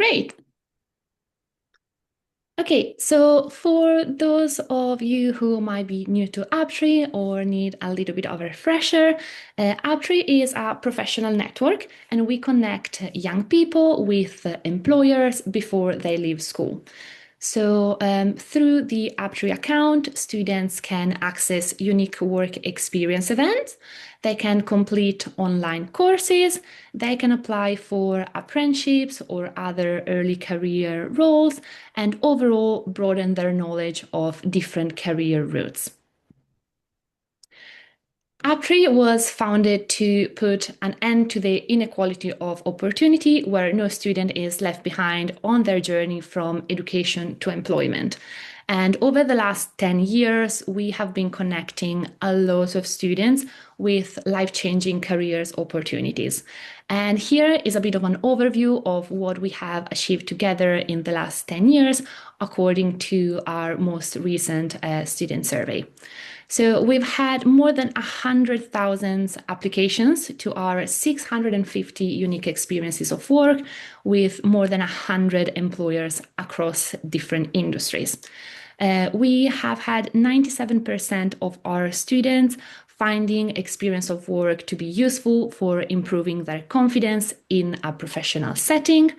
Great. Okay, so for those of you who might be new to Uptree or need a little bit of a refresher, Uptree is a professional network and we connect young people with employers before they leave school. So through the Uptree account, students can access unique work experience events. They can complete online courses. They can apply for apprenticeships or other early career roles and overall broaden their knowledge of different career routes. Uptree was founded to put an end to the inequality of opportunity where no student is left behind on their journey from education to employment. And over the last 10 years, we have been connecting a lot of students with life-changing careers opportunities. And here is a bit of an overview of what we have achieved together in the last 10 years, according to our most recent student survey. So we've had more than 100,000 applications to our 650 unique experiences of work with more than 100 employers across different industries. We have had 97% of our students finding experience of work to be useful for improving their confidence in a professional setting.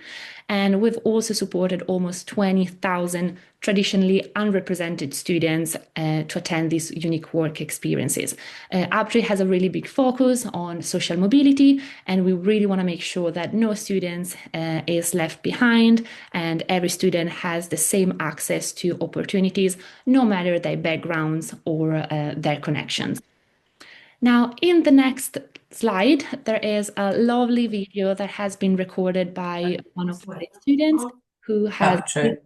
And we've also supported almost 20,000 traditionally unrepresented students to attend these unique work experiences. Uptree has a really big focus on social mobility, and we really want to make sure that no student is left behind and every student has the same access to opportunities, no matter their backgrounds or their connections. Now, in the next slide, there is a lovely video that has been recorded by one of my students who has Uptree.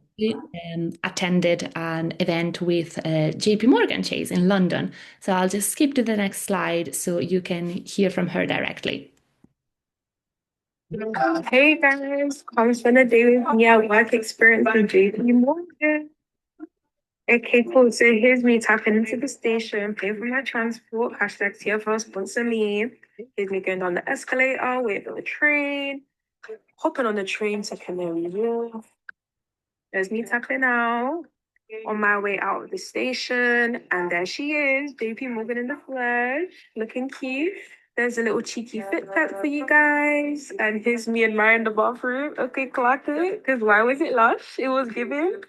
attended an event with JP Morgan Chase in London. So I'll just skip to the next slide so you can hear from her directly. Hey guys, come spend a day with me at work experience with JP Morgan. Okay, cool. So here's me tapping into the station, paying for my transport, hashtag TFL sponsor me. Here's me going down the escalator, waiting for the train, hopping on the train to Canary Wharf. There's me tapping out on my way out of the station. And there she is, JP Morgan in the flesh, looking cute. There's a little cheeky fit pet for you guys. And here's me and Mary in the bathroom. Okay, clock it. Because why was it lush? It was giving.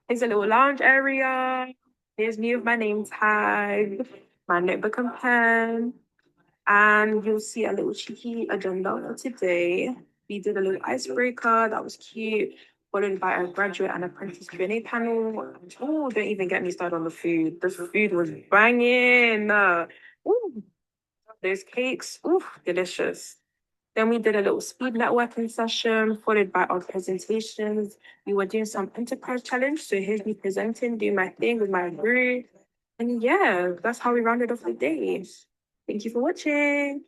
Here's a little lounge area. Here's me with my name tag, my notebook and pen. And you'll see a little cheeky agenda for today. We did a little icebreaker that was cute, followed by a graduate and apprentice Q&A panel. Oh, don't even get me started on the food. The food was banging. Ooh, those cakes, ooh, delicious. Then we did a little speed networking session, followed by our presentations. We were doing some enterprise challenge. So here's me presenting, doing my thing with my group. And yeah, that's how we rounded off the day. Thank you for watching.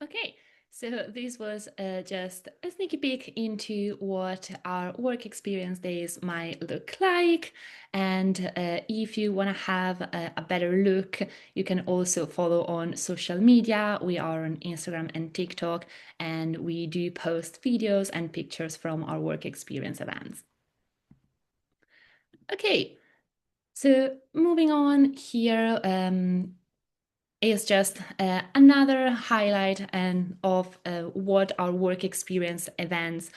Okay, so this was just a sneaky peek into what our work experience days might look like. And if you want to have a better look, you can also follow on social media. We are on Instagram and TikTok, and we do post videos and pictures from our work experience events. Okay, so moving on here, is just another highlight of what our work experience events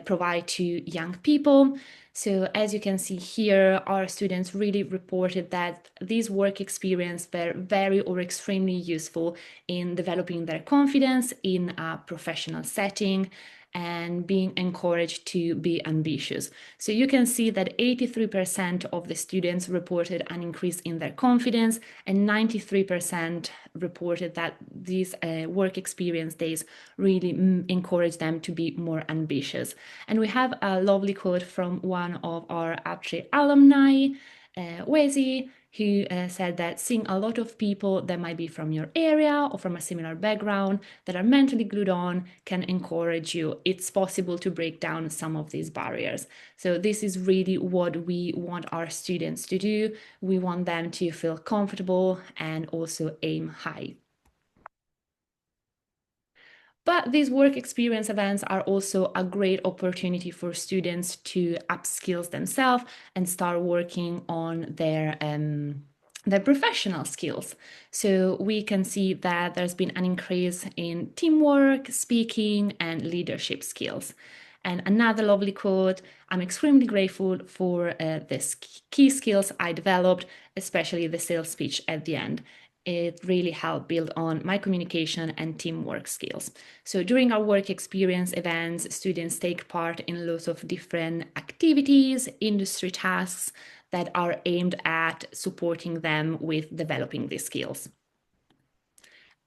provide to young people. So as you can see here, our students really reported that these work experiences were very or extremely useful in developing their confidence in a professional setting and being encouraged to be ambitious. So you can see that 83% of the students reported an increase in their confidence and 93% reported that these work experience days really encourage them to be more ambitious. And we have a lovely quote from one of our Uptree alumni, Wesi, who said that seeing a lot of people that might be from your area or from a similar background that are mentally glued on can encourage you. It's possible to break down some of these barriers. So this is really what we want our students to do. We want them to feel comfortable and also aim high. But these work experience events are also a great opportunity for students to upskill themselves and start working on their professional skills. So we can see that there's been an increase in teamwork, speaking, and leadership skills. And another lovely quote, I'm extremely grateful for the key skills I developed, especially the sales speech at the end. It really helped build on my communication and teamwork skills. So during our work experience events, students take part in lots of different activities, industry tasks that are aimed at supporting them with developing these skills.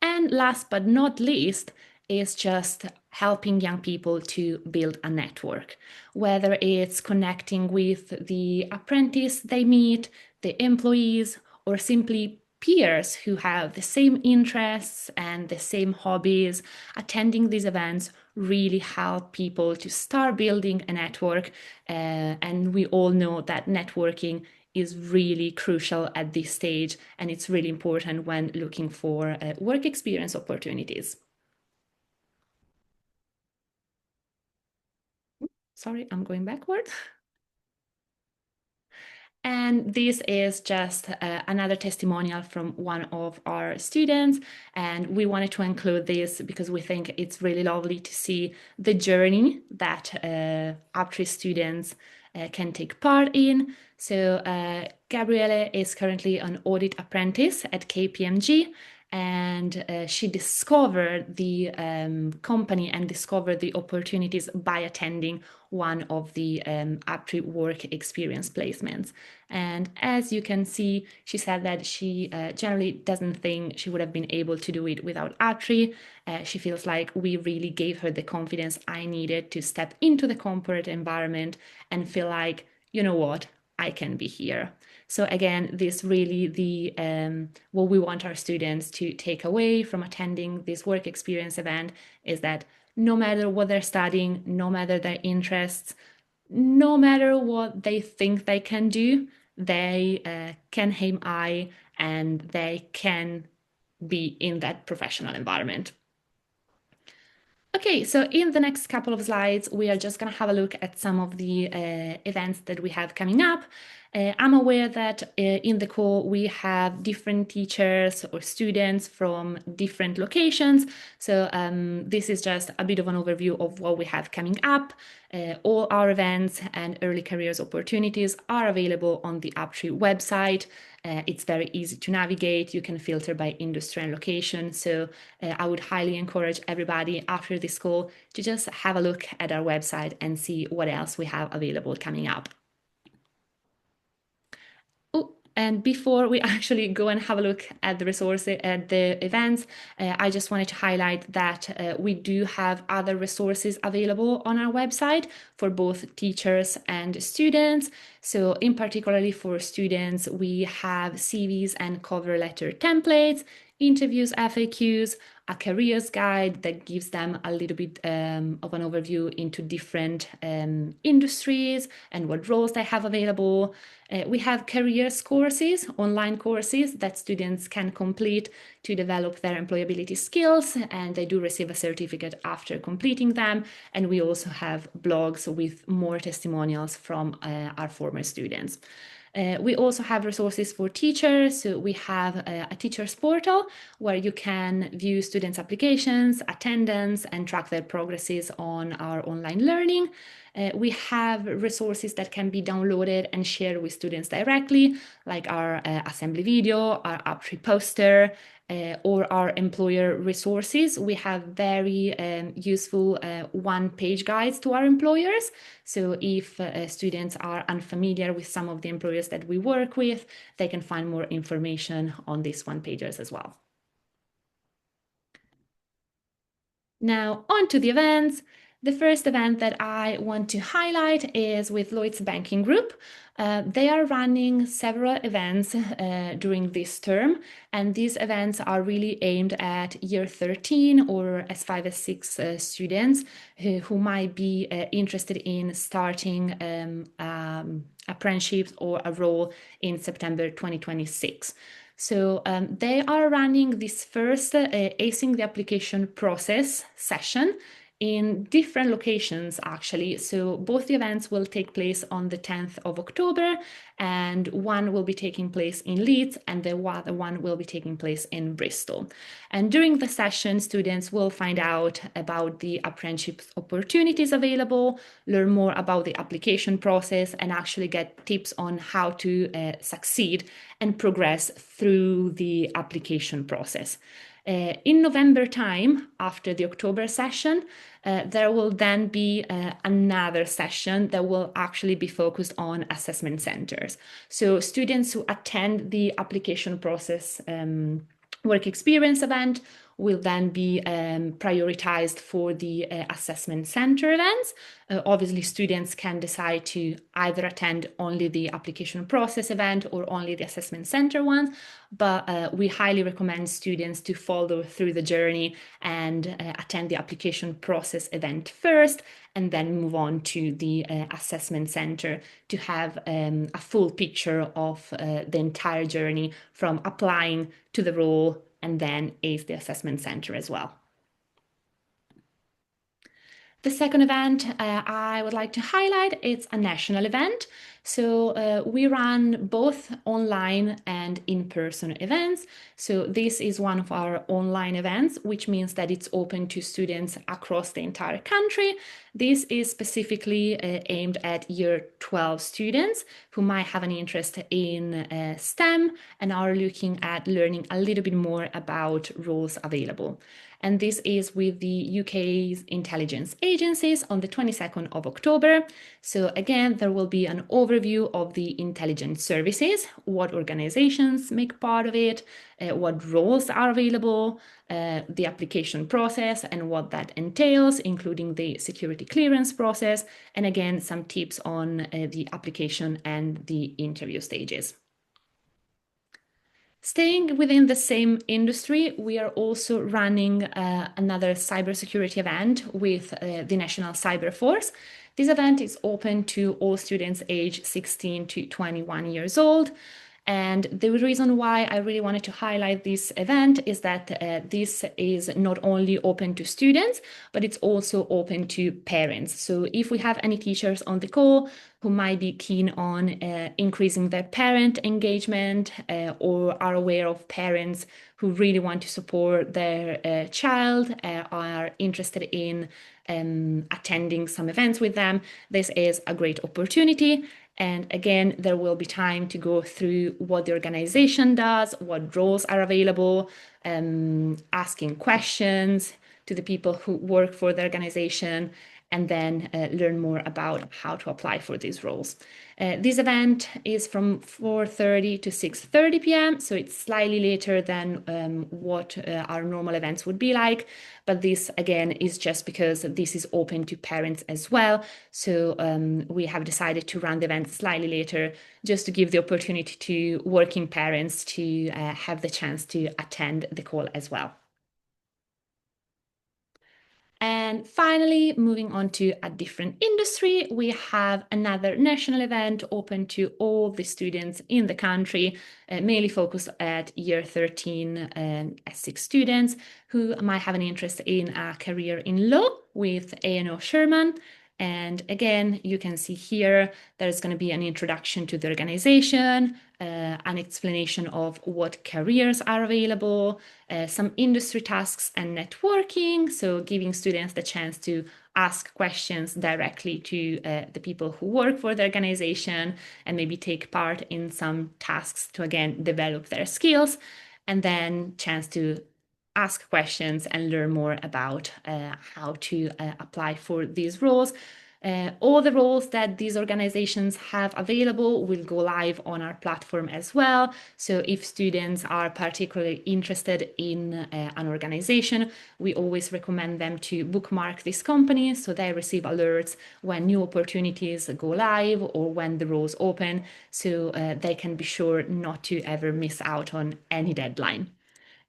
And last but not least is just helping young people to build a network, whether it's connecting with the apprentice they meet, the employees, or simply peers who have the same interests and the same hobbies. Attending these events really help people to start building a network. And we all know that networking is really crucial at this stage, and it's really important when looking for work experience opportunities. Sorry, I'm going backward. And this is just another testimonial from one of our students. And we wanted to include this because we think it's really lovely to see the journey that Uptree students can take part in. So Gabriele is currently an audit apprentice at KPMG, and she discovered the company and discovered the opportunities by attending one of the Uptree work experience placements. And as you can see, she said that she generally doesn't think she would have been able to do it without Uptree. She feels like we really gave her the confidence I needed to step into the corporate environment and feel like, you know what, I can be here. So again, this really the what we want our students to take away from attending this work experience event is that no matter what they're studying, no matter their interests, no matter what they think they can do, they can aim high and they can be in that professional environment. Okay, so in the next couple of slides, we are just going to have a look at some of the events that we have coming up. I'm aware that in the call we have different teachers or students from different locations. So this is just a bit of an overview of what we have coming up. All our events and early careers opportunities are available on the Uptree website. It's very easy to navigate. You can filter by industry and location. So I would highly encourage everybody after this call to just have a look at our website and see what else we have available coming up. Oh, and before we actually go and have a look at the resources, at the events, I just wanted to highlight that we do have other resources available on our website for both teachers and students. So in particularly for students, we have CVs and cover letter templates, interviews, FAQs, a careers guide that gives them a little bit of an overview into different industries and what roles they have available. We have careers courses, online courses that students can complete to develop their employability skills, and they do receive a certificate after completing them. And we also have blogs with more testimonials from our former students. We also have resources for teachers. So we have a teacher's portal where you can view students' applications, attendance, and track their progresses on our online learning. We have resources that can be downloaded and shared with students directly, like our assembly video, our Uptree poster, or our employer resources. We have very useful one-page guides to our employers. So if students are unfamiliar with some of the employers that we work with, they can find more information on these one-pagers as well. Now, on to the events. The first event that I want to highlight is with Lloyds Banking Group. They are running several events during this term, and these events are really aimed at year 13 or S5, S6 students who might be interested in starting apprenticeships or a role in September 2026. So they are running this first acing the application process session in different locations, actually. So both the events will take place on the 10th of October, and one will be taking place in Leeds, and the other one will be taking place in Bristol. And during the session, students will find out about the apprenticeship opportunities available, learn more about the application process, and actually get tips on how to succeed and progress through the application process. In November time, after the October session, there will then be another session that will actually be focused on assessment centers. So students who attend the application process work experience event will then be prioritized for the assessment center events. Obviously, students can decide to either attend only the application process event or only the assessment center one, but we highly recommend students to follow through the journey and attend the application process event first, and then move on to the assessment center to have a full picture of the entire journey from applying to the role and then ace the assessment center as well. The second event I would like to highlight, it's a national event. So we run both online and in-person events. So this is one of our online events, which means that it's open to students across the entire country. This is specifically aimed at year 12 students who might have an interest in STEM and are looking at learning a little bit more about roles available. And this is with the UK's intelligence agencies on the 22nd of October. So again, there will be an overview of the intelligence services, what organizations make part of it, what roles are available, the application process and what that entails, including the security clearance process, and again, some tips on the application and the interview stages. Staying within the same industry, we are also running another cybersecurity event with the National Cyber Force. This event is open to all students aged 16 to 21 years old. And the reason why I really wanted to highlight this event is that this is not only open to students, but it's also open to parents. So if we have any teachers on the call who might be keen on increasing their parent engagement or are aware of parents who really want to support their child, are interested in attending some events with them, this is a great opportunity. And again, there will be time to go through what the organization does, what roles are available, asking questions to the people who work for the organization, and then learn more about how to apply for these roles. This event is from 4:30 to 6:30 p.m., so it's slightly later than what our normal events would be like. But this, again, is just because this is open to parents as well. So we have decided to run the event slightly later just to give the opportunity to working parents to have the chance to attend the call as well. And finally, moving on to a different industry, we have another national event open to all the students in the country, mainly focused at year 13 S6 students who might have an interest in a career in law with A&O Sherman. And again, you can see here, there's going to be an introduction to the organization, an explanation of what careers are available, some industry tasks and networking. So giving students the chance to ask questions directly to the people who work for the organization and maybe take part in some tasks to, again, develop their skills, and then chance to ask questions and learn more about how to apply for these roles. All the roles that these organizations have available will go live on our platform as well. So if students are particularly interested in an organization, we always recommend them to bookmark this company so they receive alerts when new opportunities go live or when the roles open, so they can be sure not to ever miss out on any deadline.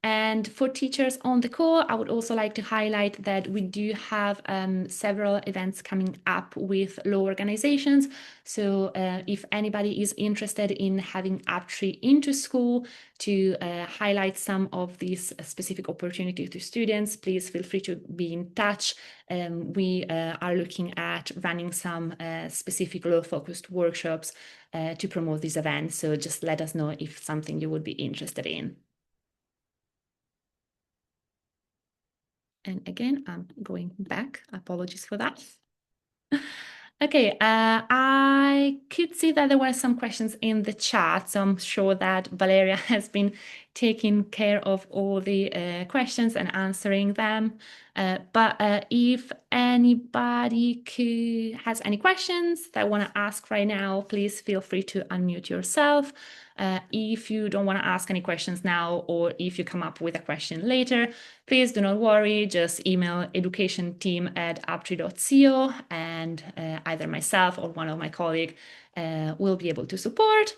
And for teachers on the call, I would also like to highlight that we do have several events coming up with law organizations. So if anybody is interested in having Uptree into school to highlight some of these specific opportunities to students, please feel free to be in touch. We are looking at running some specific law-focused workshops to promote these events. So just let us know if something you would be interested in. And again, I'm going back. Apologies for that. Okay, I could see that there were some questions in the chat, so I'm sure that Valeria has been taking care of all the questions and answering them. But if anybody has any questions that want to ask right now, please feel free to unmute yourself. If you don't want to ask any questions now, or if you come up with a question later, please do not worry, just email educationteam@uptree.co and either myself or one of my colleagues will be able to support.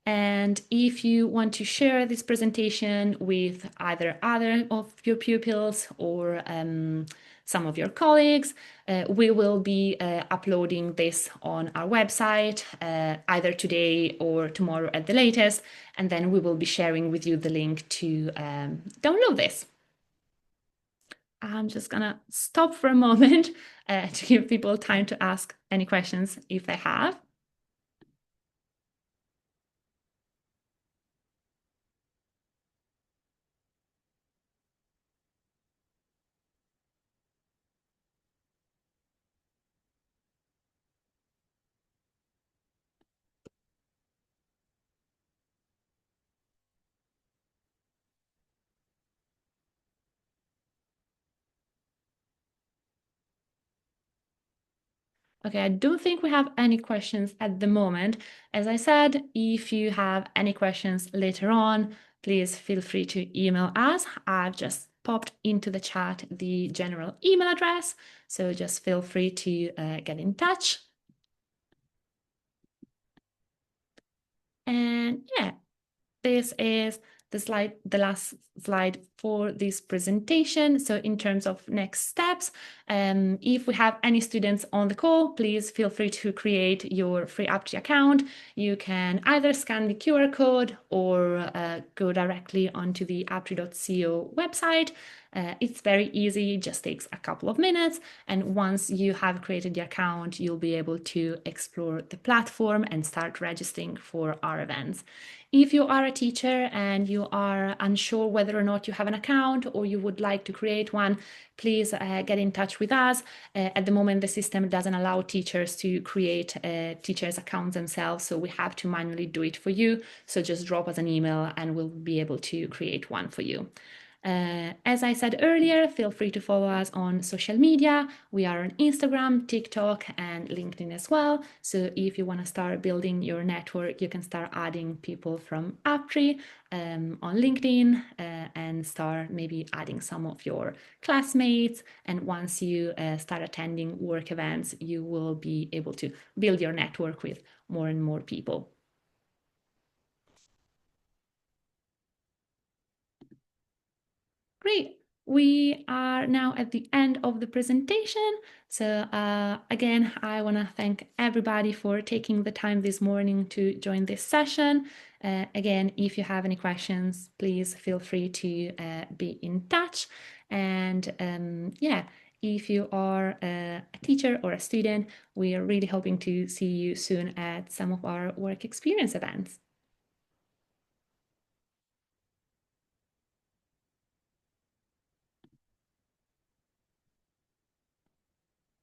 And if you want to share this presentation with either other of your pupils or some of your colleagues, we will be uploading this on our website either today or tomorrow at the latest, and then we will be sharing with you the link to download this. I'm just gonna stop for a moment to give people time to ask any questions if they have. Okay, I don't think we have any questions at the moment. As I said, if you have any questions later on, please feel free to email us. I've just popped into the chat the general email address, so just feel free to get in touch. And yeah, this is the last slide for this presentation. So in terms of next steps, if we have any students on the call, please feel free to create your free Uptree account. You can either scan the QR code or go directly onto the uptree.co website. It's very easy, it just takes a couple of minutes. And once you have created the account, you'll be able to explore the platform and start registering for our events. If you are a teacher and you are unsure whether or not you have an account or you would like to create one, please get in touch with us. At the moment, the system doesn't allow teachers to create teachers' accounts themselves, so we have to manually do it for you. So just drop us an email and we'll be able to create one for you. As I said earlier, feel free to follow us on social media. We are on Instagram, TikTok, and LinkedIn as well. So if you want to start building your network, you can start adding people from Uptree on LinkedIn and start maybe adding some of your classmates. And once you start attending work events, you will be able to build your network with more and more people. Great. We are now at the end of the presentation. So again, I want to thank everybody for taking the time this morning to join this session. Again, if you have any questions, please feel free to be in touch. And yeah, if you are a teacher or a student, we are really hoping to see you soon at some of our work experience events.